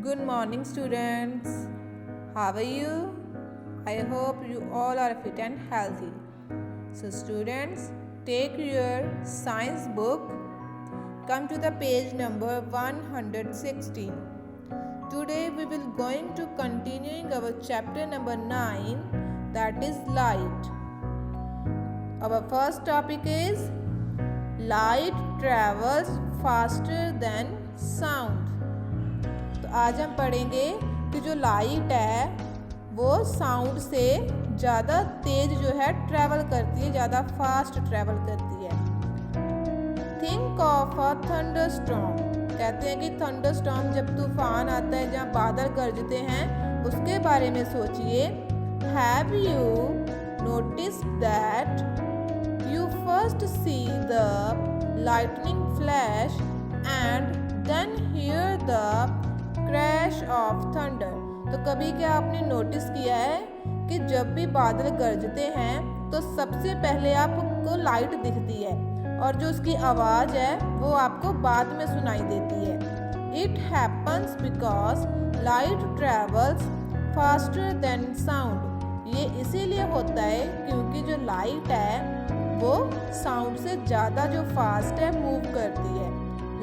Good morning, students. How are you? I hope you all are fit and healthy. So, students, take your science book. Come to the page number 116. Today we will going to continuing our chapter number 9, that is light. Our first topic is light travels faster than sound. तो आज हम पढ़ेंगे कि जो light है वो sound से ज़्यादा तेज जो है ट्रैवल करती है, ज़्यादा फास्ट ट्रैवल करती है। Think of a thunderstorm. कहते हैं कि थंडरस्टॉर्म जब तूफान आता है, जहाँ बादल गरजते हैं, उसके बारे में सोचिए। Have you notice that you first see the lightning flash and then hear the crash of thunder. तो कभी क्या आपने नोटिस किया है कि जब भी बादल गरजते हैं तो सबसे पहले आपको लाइट दिखती है और जो उसकी आवाज़ है वो आपको बाद में सुनाई देती है। It happens because light travels faster than sound. ये इसीलिए होता है क्योंकि जो लाइट है वो साउंड से ज़्यादा जो फास्ट है मूव करती है।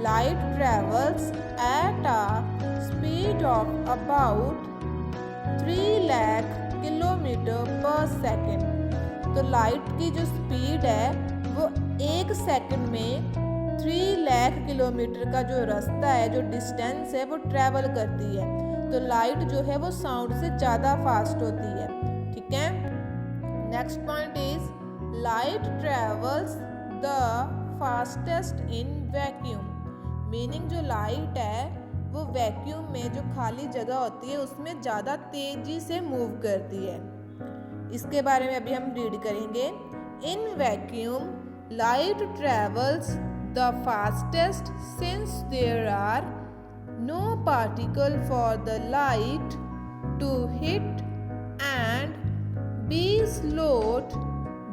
Light travels at a speed of about 3 lakh kilometre पर सेकेंड। तो लाइट की जो स्पीड है वो 1 सेकेंड में 3 लाख किलोमीटर का जो रास्ता है, जो डिस्टेंस है, वो ट्रैवल करती है। तो लाइट जो है वो साउंड से ज़्यादा फास्ट होती है। ठीक है। Next point is light travels the fastest in vacuum. Meaning जो लाइट है वो वैक्यूम में जो खाली जगह होती है उसमें ज़्यादा तेजी से मूव करती है। इसके बारे में अभी हम रीड करेंगे। In vacuum light travels the fastest since there are no particle for the light to hit and be slowed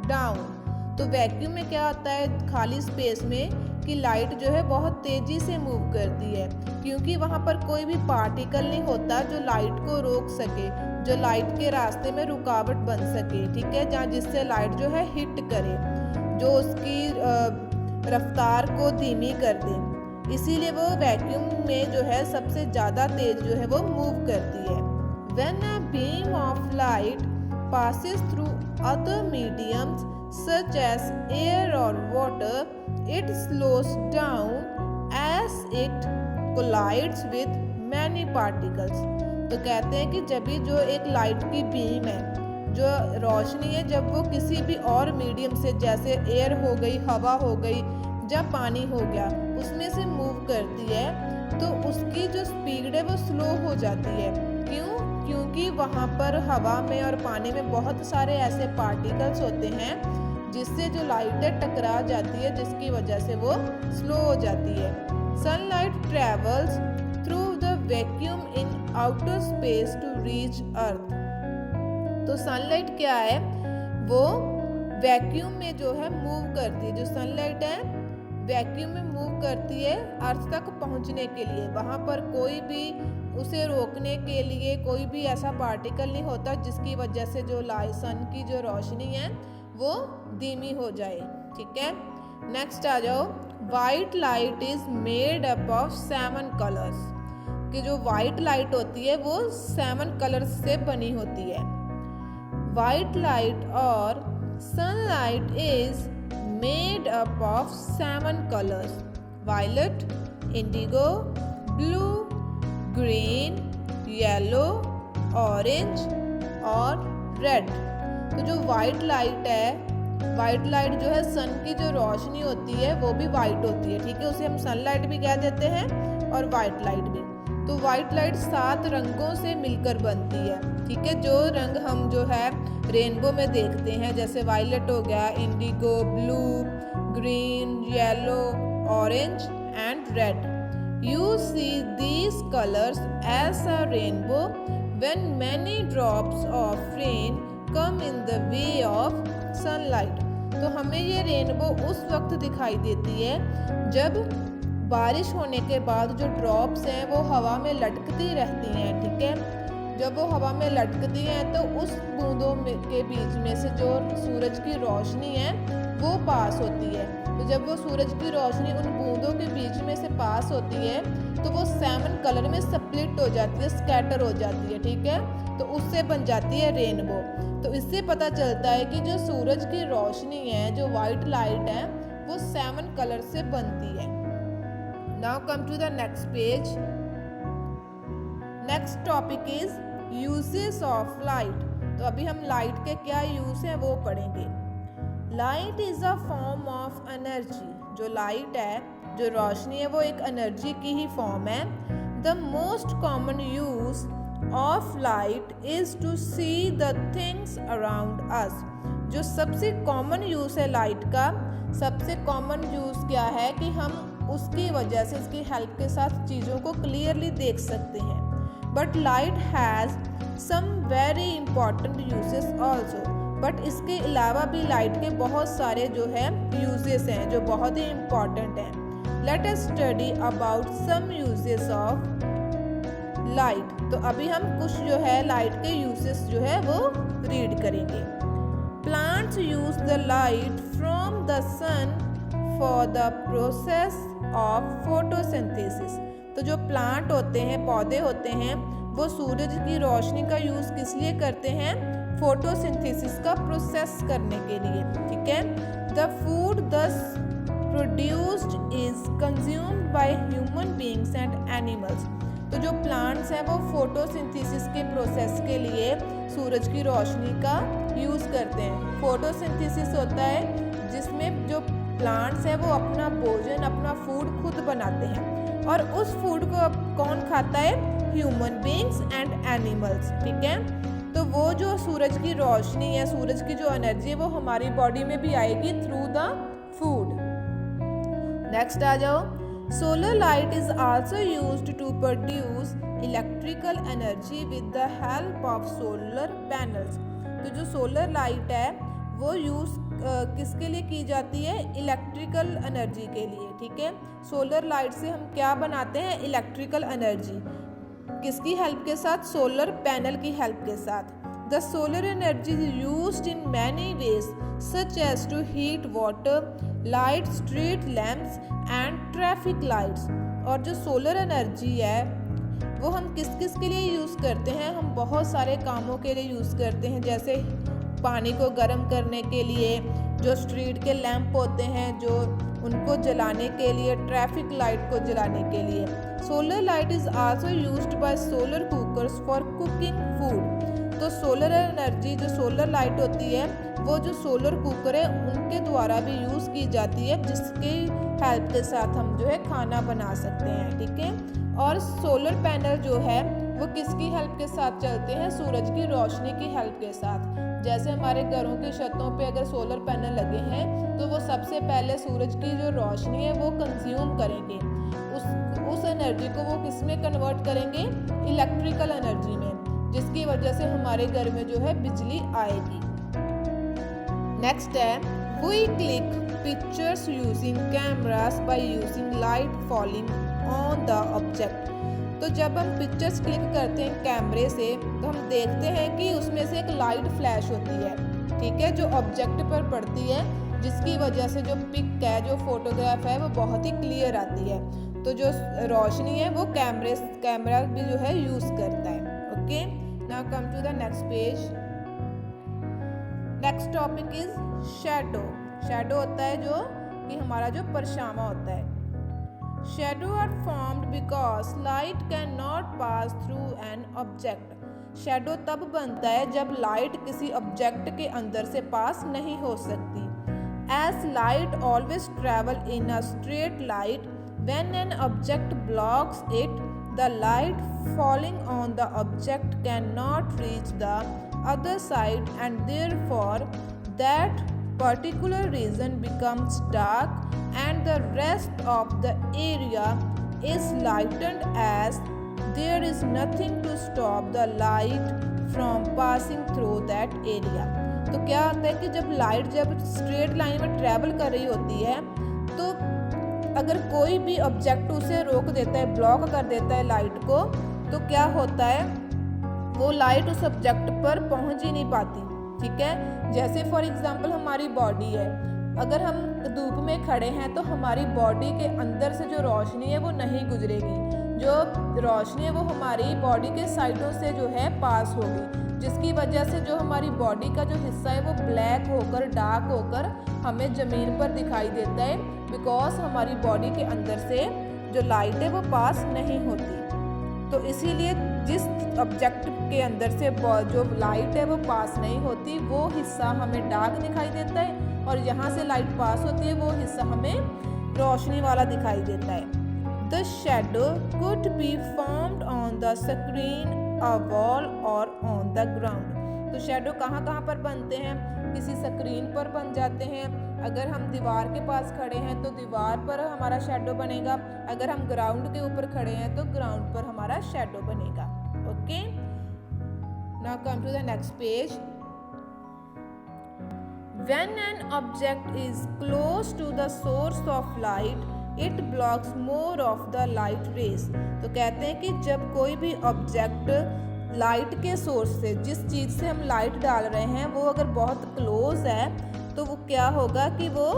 down. तो वैक्यूम में क्या होता है, खाली स्पेस में कि लाइट जो है बहुत तेजी से मूव करती है क्योंकि वहाँ पर कोई भी पार्टिकल नहीं होता जो लाइट को रोक सके, जो लाइट के रास्ते में रुकावट बन सके। ठीक है, जहाँ जिससे लाइट जो है हिट करे, जो उसकी रफ्तार को धीमी कर दे। इसीलिए वो वैक्यूम में जो है सबसे ज़्यादा तेज जो है वो मूव करती है। When a beam of light passes through other mediums such as air or water, it slows down as it collides with many particles. तो कहते हैं कि जब भी जो एक लाइट की बीम है, जो रोशनी है, जब वो किसी भी और मीडियम से, जैसे एयर हो गई, हवा हो गई, जब पानी हो गया, उसमें से मूव करती है तो उसकी जो स्पीड है वो स्लो हो जाती है। क्यों? क्योंकि वहाँ पर हवा में और पानी में बहुत सारे ऐसे पार्टिकल्स होते हैं जिससे जो लाइट है टकरा जाती है, जिसकी वजह से वो स्लो हो जाती है। Sunlight travels through the vacuum in outer space to reach earth. तो सनलाइट क्या है, वो वैक्यूम में जो है मूव करती है। जो सनलाइट है वैक्यूम में मूव करती है अर्थ तक पहुंचने के लिए। वहाँ पर कोई भी उसे रोकने के लिए कोई भी ऐसा पार्टिकल नहीं होता जिसकी वजह से जो सन की जो रोशनी है वो धीमी हो जाए। ठीक है। नेक्स्ट आ जाओ। White light is made up of 7 colours. कि जो वाइट लाइट होती है वो 7 कलर्स से बनी होती है। वाइट लाइट और sunlight is made up of 7 colours: violet, indigo, blue, green, yellow, orange और रेड। तो जो वाइट लाइट है, वाइट लाइट जो है सन की जो रोशनी होती है वो भी वाइट होती है। ठीक है, उसे हम सनलाइट भी कह देते हैं और वाइट लाइट भी। तो वाइट लाइट 7 रंगों से मिलकर बनती है। ठीक है, जो रंग हम जो है रेनबो में देखते हैं, जैसे वायलेट हो गया, Indigo, blue, green, yellow, orange and red. You see these colors as a rainbow when many drops of rain come in the way of sunlight. तो हमें ये रेनबो उस वक्त दिखाई देती है जब बारिश होने के बाद जो ड्रॉप्स हैं वो हवा में लटकती रहती हैं, ठीक है। जब वो हवा में लटकती हैं तो उस बूंदों के बीच में से जो सूरज की रोशनी है वो पास होती है। तो जब वो सूरज की रोशनी उन बूंदों के बीच में से पास होती है तो वो सैमन कलर में स्प्लिट हो जाती है, स्कैटर हो जाती है, ठीक है। तो उससे बन जाती है रेनबो। तो इससे पता चलता है कि जो सूरज की रोशनी है, जो वाइट लाइट है, वो सैमन कलर से बनती है। Now come to the next page. Next topic is uses of light. तो अभी हम लाइट के क्या यूज हैं वो पढ़ेंगे। Light is a form of energy. जो लाइट है, जो रोशनी है, वो एक एनर्जी की ही फॉर्म है। The most common use of light is to see the things around us. जो सबसे कॉमन यूज है लाइट का, सबसे कॉमन यूज क्या है कि हम उसकी वजह से, इसकी हेल्प के साथ चीज़ों को क्लियरली देख सकते हैं। But light has some very important uses also. But इसके अलावा भी लाइट के बहुत सारे जो है यूजेस हैं जो बहुत ही इम्पॉर्टेंट हैं। Let us study about some uses of light. तो अभी हम कुछ जो है लाइट के यूजेस जो है वो रीड करेंगे। Plants use the light from the sun for the process of photosynthesis. तो जो प्लांट होते हैं, पौधे होते हैं, वो सूरज की रोशनी का यूज़ किस लिए करते हैं? फोटोसिंथेसिस का प्रोसेस करने के लिए, ठीक है। द फूड दस produced is consumed by human beings and animals. तो जो प्लांट्स हैं वो फोटोसिंथेसिस के प्रोसेस के लिए सूरज की रोशनी का यूज़ करते हैं। फोटोसिंथेसिस होता है जिसमें जो प्लांट्स हैं वो अपना भोजन, अपना फूड खुद बनाते हैं, और उस फूड को कौन खाता है? ह्यूमन बीइंग्स एंड एनिमल्स, ठीक है। तो वो जो सूरज की रोशनी है, सूरज की जो एनर्जी है, वो हमारी बॉडी में भी आएगी थ्रू द फूड। नेक्स्ट आ जाओ। Solar light is also used to produce electrical energy with the help of solar panels. तो जो सोलर लाइट है वो यूज़ किसके लिए की जाती है? इलेक्ट्रिकल एनर्जी के लिए, ठीक है। सोलर लाइट से हम क्या बनाते हैं? Electrical energy. किसकी हेल्प के साथ? सोलर पैनल की हेल्प के साथ। The solar energy is used in many ways such as to heat water, light street lamps and traffic lights. और जो सोलर एनर्जी है वो हम किस किस के लिए यूज़ करते हैं? हम बहुत सारे कामों के लिए यूज़ करते हैं, जैसे पानी को गर्म करने के लिए, जो स्ट्रीट के लैंप होते हैं जो उनको जलाने के लिए, ट्रैफिक लाइट को जलाने के लिए। Solar light is also used by solar cookers for cooking food. तो सोलर एनर्जी, जो सोलर लाइट होती है, वो जो सोलर कुकर है उनके द्वारा भी यूज़ की जाती है, जिसके हेल्प के साथ हम जो है खाना बना सकते हैं, ठीक है। और सोलर पैनल जो है वो किसकी हेल्प के साथ चलते हैं? सूरज की रोशनी की हेल्प के साथ। जैसे हमारे घरों की छतों पे अगर सोलर पैनल लगे हैं तो वो सबसे पहले सूरज की जो रोशनी है वो कंज्यूम करेंगे। उस एनर्जी को वो किस में कन्वर्ट करेंगे? इलेक्ट्रिकल एनर्जी में, जिसकी वजह से हमारे घर में जो है बिजली आएगी। नेक्स्ट है we click pictures using cameras by using light falling on the object. तो जब हम पिक्चर्स क्लिक करते हैं कैमरे से तो हम देखते हैं कि उसमें से एक लाइट फ्लैश होती है, ठीक है, जो ऑब्जेक्ट पर पड़ती है, जिसकी वजह से जो पिक है, जो फोटोग्राफ है, वो बहुत ही क्लियर आती है। तो जो रोशनी है वो कैमरा भी जो है यूज़ करता है। Okay, now come to the next page. Next topic is shadow. Shadow होता है जो कि हमारा जो परछावा होता है। Shadow are formed because light cannot pass through an object. Shadow तब बनता है जब लाइट किसी ऑब्जेक्ट के अंदर से पास नहीं हो सकती। As light always travel in a straight line, when an object blocks it, the light falling on the object cannot reach the other side, and therefore that particular region becomes dark and the rest of the area is lightened, as there is nothing to stop the light from passing through that area. तो क्या होता है कि जब light जब straight line में travel कर रही होती है तो अगर कोई भी ऑब्जेक्ट उसे रोक देता है, ब्लॉक कर देता है लाइट को, तो क्या होता है, वो लाइट उस ऑब्जेक्ट पर पहुंच ही नहीं पाती। ठीक है, जैसे फॉर एग्जांपल हमारी बॉडी है, अगर हम धूप में खड़े हैं तो हमारी बॉडी के अंदर से जो रोशनी है वो नहीं गुजरेगी, जो रोशनी है वो हमारी बॉडी के साइडों से जो है पास होगी, जिसकी वजह से जो हमारी बॉडी का जो हिस्सा है वो ब्लैक होकर, डार्क होकर हमें ज़मीन पर दिखाई देता है, बिकॉज हमारी बॉडी के अंदर से जो लाइट है वो पास नहीं होती। तो इसीलिए जिस ऑब्जेक्ट के अंदर से जो लाइट है वो पास नहीं होती, वो हिस्सा हमें डार्क दिखाई देता है, और यहाँ से लाइट पास होती है वो हिस्सा हमें रोशनी वाला दिखाई देता है। The shadow could be formed on the screen, a wall or on the ground. तो शैडो कहाँ कहाँ पर बनते हैं, किसी स्क्रीन पर बन जाते हैं, अगर हम दीवार के पास खड़े हैं तो दीवार पर हमारा शैडो बनेगा, अगर हम ग्राउंड के ऊपर खड़े हैं तो ग्राउंड पर हमारा शैडो बनेगा। Okay, now come to the next page. When an object is close to the source of light, it blocks more of the light rays. तो कहते हैं कि जब कोई भी ऑब्जेक्ट लाइट के सोर्स से, जिस चीज़ से हम लाइट डाल रहे हैं वो अगर बहुत क्लोज है, तो वो क्या होगा कि वो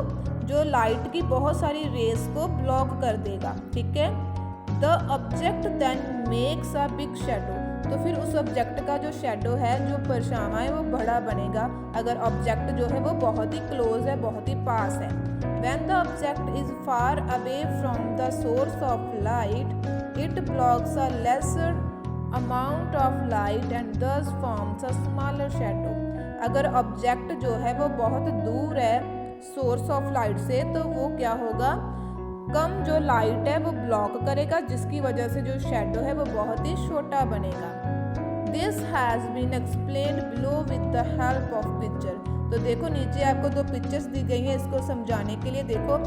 जो लाइट की बहुत सारी रेस को ब्लॉक कर देगा। ठीक है, the object then makes a big shadow. तो फिर उस ऑब्जेक्ट का जो शैडो है, जो परछावां है, वो बड़ा बनेगा अगर ऑब्जेक्ट जो है वो बहुत ही क्लोज है, बहुत ही पास है। When the object is far away from the source of light, it blocks a lesser amount of light and thus forms a smaller shadow. अगर ऑब्जेक्ट जो है वो बहुत दूर है सोर्स ऑफ लाइट से, तो वो क्या होगा, कम जो लाइट है वो ब्लॉक करेगा, जिसकी वजह से जो शैडो है वो बहुत ही छोटा बनेगा। This has been explained below with the help of picture. तो देखो नीचे आपको दो पिक्चर्स दी गई हैं इसको समझाने के लिए। देखो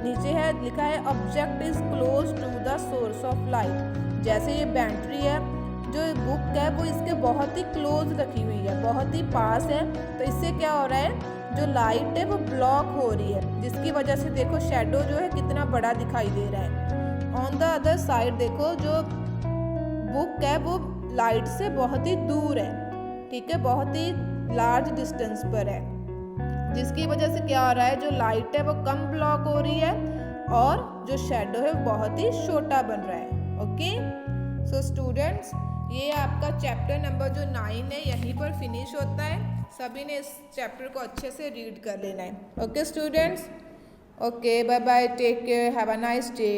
नीचे है लिखा है object is close to the source of light. जैसे ये बैटरी है, जो बुक है वो इसके बहुत ही क्लोज रखी हुई है, बहुत ही पास है, तो इससे क्या हो रहा है, जो लाइट है वो ब्लॉक हो रही है, जिसकी वजह से देखो शैडो जो है कितना बड़ा दिखाई दे रहा है। ऑन द अदर साइड देखो जो बुक है वो लाइट से बहुत ही दूर है। ठीक है, बहुत ही लार्ज डिस्टेंस पर है, जिसकी वजह से क्या हो रहा है, जो लाइट है वो कम ब्लॉक हो रही है और जो शैडो है बहुत ही छोटा बन रहा है। ओके, सो स्टूडेंट्स, ये आपका चैप्टर नंबर जो 9 है यहीं पर फिनिश होता है। सभी ने इस चैप्टर को अच्छे से रीड कर लेना है। Okay students, okay, bye bye, take care, have a nice day.